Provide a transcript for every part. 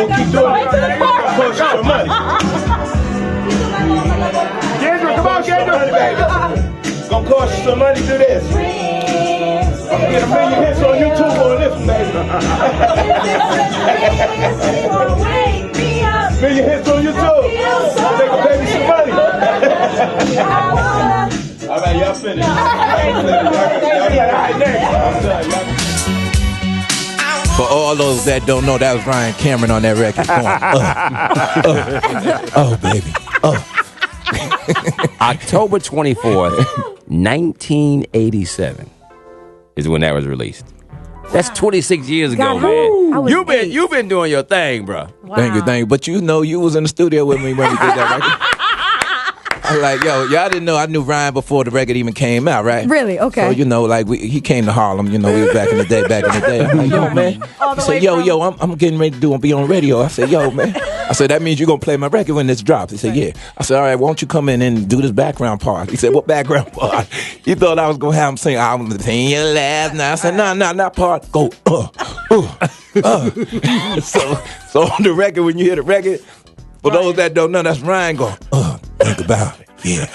gonna keep doing it. It's gonna cost you some money. Kendra, come on, Kendra. It's gonna cost you some money to do this. I'm gonna get 1 million hits on YouTube on this one, baby. 1 million hits on YouTube. They gonna pay me some money. All right, y'all finished. For all those that don't know, that was Ryan Cameron on that record. Oh, baby. October 24th, 1987 is when that was released. That's 26 years ago, man. You've been doing your thing, bro. Wow. Thank you. But you know, you was in the studio with me when we did that record. I was like, yo, y'all didn't know I knew Ryan before the record even came out, right? Really? Okay. So, you know, like, he came to Harlem, you know, we was back in the day. I'm like, yo, man. He said, yo, I'm getting ready to be on radio. I said, yo, man. I said, that means you're going to play my record when this drops. He said, yeah. I said, all right, why don't you come in and do this background part? He said, what background part? He thought I was going to have him sing, I'm singing your last night. I said, no, not part. Go, So on the record, when you hear the record, for those that don't know, that's Ryan going, think about it. Yeah.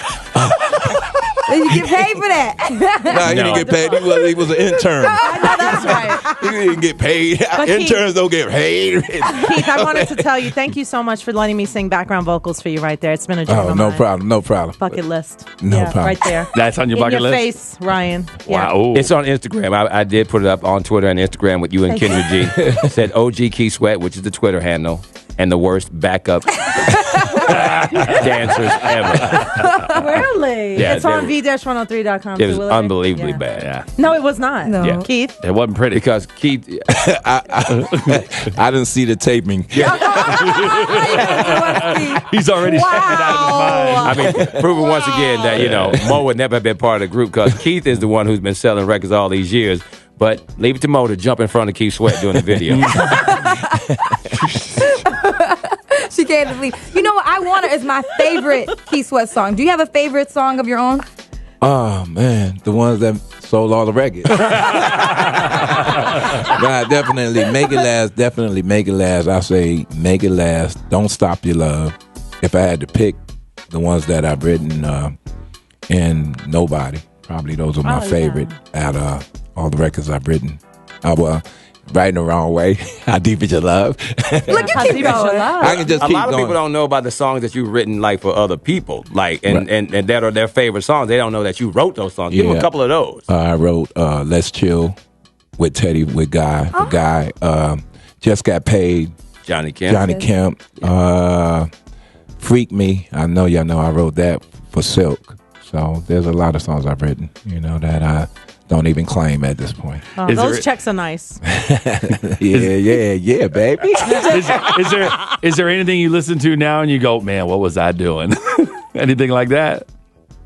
Did you get paid for that? No, he didn't get paid. He was an intern. I know that's right. He didn't get paid. But Interns don't get paid. Keith, I wanted to tell you, thank you so much for letting me sing background vocals for you right there. It's been a dream of no mine. problem. No problem. Bucket list. No problem. Right there. That's on your In bucket your list? face, Ryan. Wow. Yeah. Ooh. It's on Instagram. I did put it up on Twitter and Instagram with you and Thank Kendra G. It said OG Key Sweat, which is the Twitter handle, and the worst backup dancers ever. Really? Yeah, it's on v-103.com. It was too, unbelievably Yeah. bad. Yeah. No, it was not. No. Yeah. Keith? It wasn't pretty. Because Keith, I didn't see the taping. He's already Wow. shaking out of his mind. I mean, proving once again that, you know, Mo would never have been part of the group because Keith is the one who's been selling records all these years. But leave it to Mo to jump in front of Keith Sweat doing the video. She can't believe. You know what? I Want Her is my favorite Keith Sweat song. Do you have a favorite song of your own? Oh, man. The ones that sold all the records. Nah, definitely. Make It Last. Definitely Make It Last. I say Make It Last. Don't Stop Your Love. If I had to pick the ones that I've written, and Nobody. Probably those are my favorite out of all the records I've written. Well, Right in the Wrong Way. How Deep Is Your Love? Look, you keep going. I can just A keep lot of going. people don't know about the songs that you've written like for other people, like and that are their favorite songs. They don't know that you wrote those songs. Give them a couple of those. I wrote Let's Chill with Teddy, with Guy. The Guy Just Got Paid. Johnny Kemp. Freak Me. I know y'all know I wrote that for Silk. So there's a lot of songs I've written, you know, that I don't even claim at this point. Oh, those checks are nice. yeah, baby. Is there anything you listen to now and you go, man, what was I doing? Anything like that?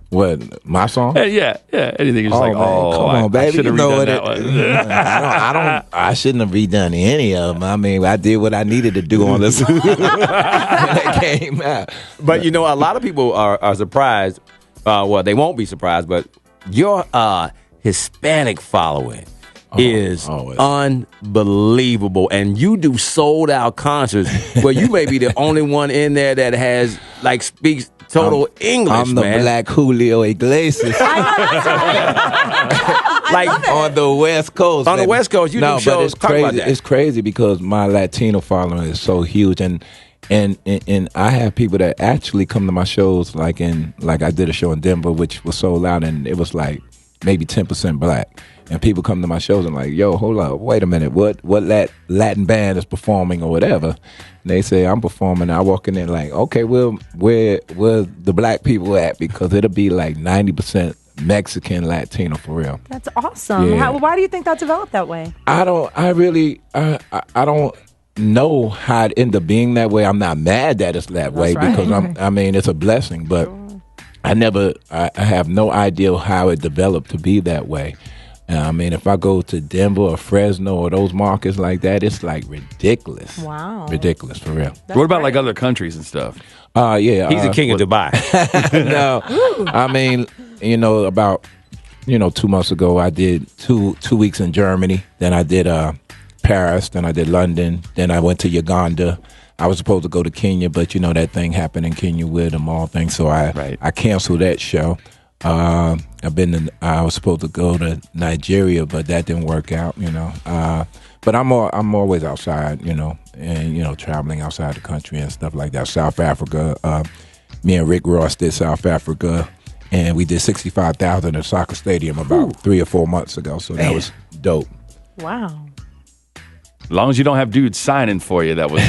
What, my song? Yeah. Anything you're just like, man, come on, I baby. should have You know redone what that one. I shouldn't have redone any of them. I mean, I did what I needed to do on this when it came out. But you know, a lot of people are surprised. Well, they won't be surprised, but your Hispanic following is unbelievable, and you do sold out concerts where you may be the only one in there that has speaks total English. I'm the Black Julio Iglesias. On the West Coast. On the West Coast, you do shows. But it's Talk crazy. about that. It's crazy because my Latino following is so huge, and I have people that actually come to my shows. Like I did a show in Denver, which was sold out, and it was like maybe 10% black. And people come to my shows and like, yo, hold up, wait a minute, what Latin band is performing or whatever? And they say I'm performing. I walk in there like, okay, well, where the black people at? Because it'll be like 90% Mexican, Latino for real. That's awesome. Yeah. Why do you think that developed that way? I don't know how it ended up being that way. I'm not mad that it's that way because it's a blessing, but I have no idea how it developed to be that way. I mean, if I go to Denver or Fresno or those markets like that, it's like ridiculous. Wow. Ridiculous, for real. What about like other countries and stuff? Yeah. He's the king of Dubai. No, I mean, about 2 months ago, I did two weeks in Germany. Then I did Paris, then I did London, then I went to Uganda. I was supposed to go to Kenya, but that thing happened in Kenya with them all things, so I canceled that show. I was supposed to go to Nigeria, but that didn't work out. But I'm always outside, and traveling outside the country and stuff like that. South Africa, me and Rick Ross did South Africa, and we did 65,000 at a soccer stadium about 3 or 4 months ago. So that was dope. Wow. As long as you don't have dudes signing for you, that was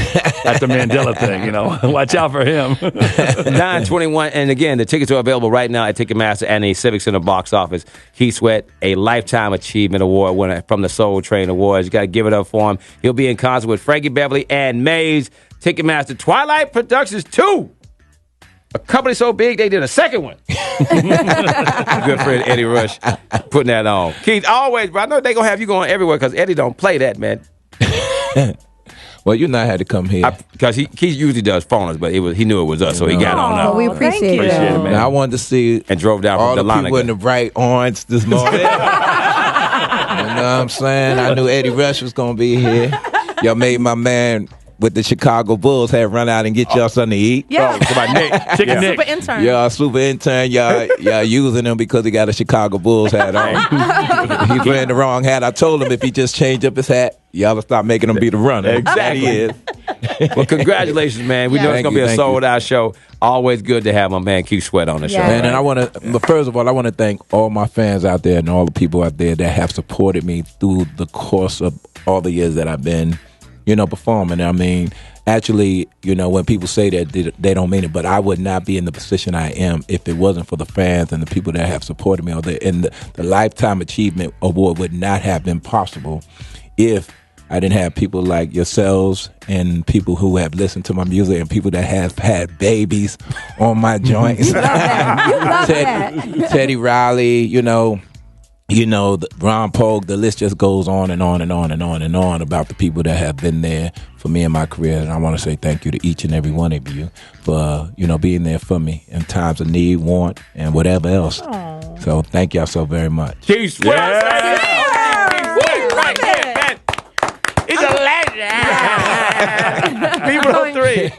at the Mandela thing, Watch out for him. 9/21, and again, the tickets are available right now at Ticketmaster and the Civic Center box office. Keith Sweat, a Lifetime Achievement Award winner from the Soul Train Awards. You got to give it up for him. He'll be in concert with Frankie Beverly and Maze. Ticketmaster Twilight Productions 2. A company so big, they did a second one. Good friend Eddie Rush putting that on. Keith, always, bro, I know they going to have you going everywhere because Eddie don't play that, man. Well, you not had to come here because he usually does phone us, but he knew it was us, so he got on up. We appreciate it, man. Now, I wanted to see and drove down all from the people in the bright orange this morning. You know what I'm saying? I knew Eddie Rush was gonna be here. Y'all made my man with the Chicago Bulls had run out and get y'all something to eat. Yeah. Nick. Chicken Nick. Super intern. Y'all super intern. Y'all using him because he got a Chicago Bulls hat on. He's wearing the wrong hat. I told him if he just changed up his hat, y'all will stop making him be the runner. Exactly. He is. Well, congratulations, man. We know it's going to be a sold-out show. Always good to have my man Keith Sweat on the show. And I want to, but first of all, I want to thank all my fans out there and all the people out there that have supported me through the course of all the years that I've been, performing. I mean, actually, when people say that, they don't mean it, but I would not be in the position I am if it wasn't for the fans and the people that have supported me. And the Lifetime Achievement Award would not have been possible if I didn't have people like yourselves and people who have listened to my music and people that have had babies on my joints. Teddy Riley, Ron Pogue, the list just goes on and on and on and on and on about the people that have been there for me in my career. And I want to say thank you to each and every one of you for, being there for me in times of need, want, and whatever else. Aww. So thank y'all so very much. Keith Sweat. Right here, man. He's a legend. People 3.